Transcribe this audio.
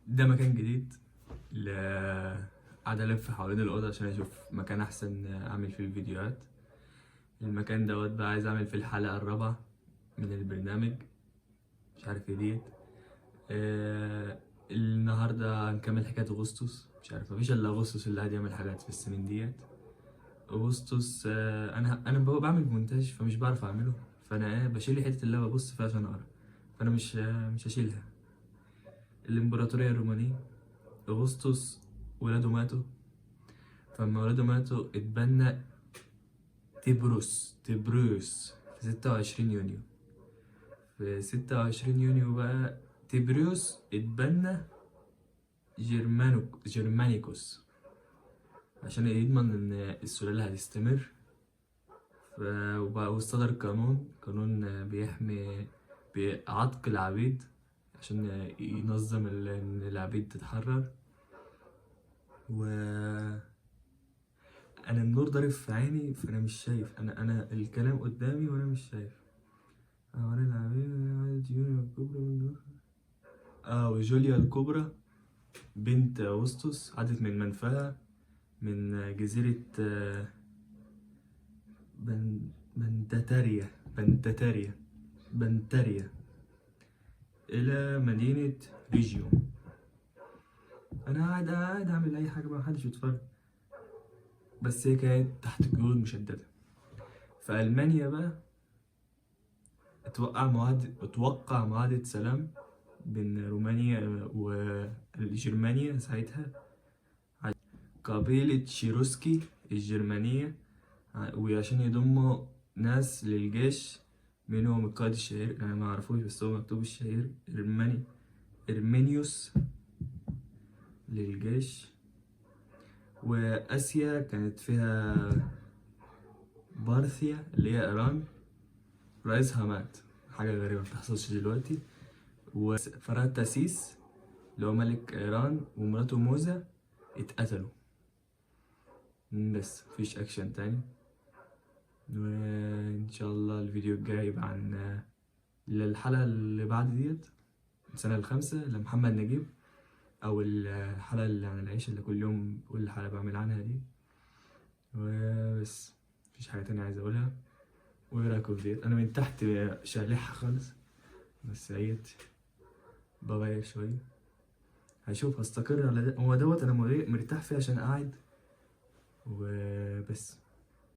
ده مكان جديد قاعد الف حوالين الاوضه عشان اشوف مكان احسن اعمل فيه الفيديوهات. المكان دوت بقى عايز اعمل فيه الحلقه الرابعه من البرنامج، مش عارف ايه ديت. النهارده هنكمل حكايه اغسطس، مش عارف مفيش الا اغسطس اللي قاعد يعمل حاجات في السنين ديت. اغسطس انا بعمل مونتاج فمش بعرف اعمله، فانا بشيل الحته اللي أنا ببص فيها عشان اقرا، فانا مش هشيلها. الامبراطوريه الرومانيه، اغسطس ولاده ماتوا، فلما ولاده ماتوا اتبنى تبروس في 26 يونيو. في 26 يونيو بقى تبريوس اتبنى جرمانيكوس عشان يضمن ان السلالة هتستمر. وصدر قانون بيحمي بعتق العبيد عشان ينظم ان العبيد تتحرر. و انا النور ضارب في عيني فانا مش شايف، انا الكلام قدامي وانا مش شايف. أولا العبيد جوليا الكبرى وجوليا الكبرى بنت أغسطس عادت من منفاها من جزيرة بنتاريا إلى مدينة ريجيو. أنا قاعد أعمل أي حاجة، ما حدش يتفرج، بس هي كانت تحت قيود مشددة. في ألمانيا بقى اتوقع معاهدة سلام بين رومانيا وجرمانيا ساعتها، قبيلة شيروسكي الجرمانية، وعشان يضموا ناس للجيش، منهم القائد الشهير أنا معرفوش بس هو مكتوب الشهير إرمينيوس للجيش. وآسيا كانت فيها بارثيا اللي هي إيران، رئيسها مات، حاجة غريبة متحصلش دلوقتي. وفراتاسيس اللي هو ملك إيران ومراته موزة اتقتلوا. بس مفيش أكشن تاني، وإن شاء الله الفيديو الجاي يبقى عن الحلقة اللي بعد ديت، السنة الخامسة لمحمد نجيب، أو الحلقة اللي عن العيش اللي كل يوم كل حلقة بعمل عنها دي. وبس مفيش حاجة تانية عايز أقولها. وإيه رأيكم في ديت؟ أنا من تحت شالحها خالص، بس عيت بغير شوية، هشوف هستقر على ده. هو دوت أنا مرتاح فيه عشان قاعد وبس.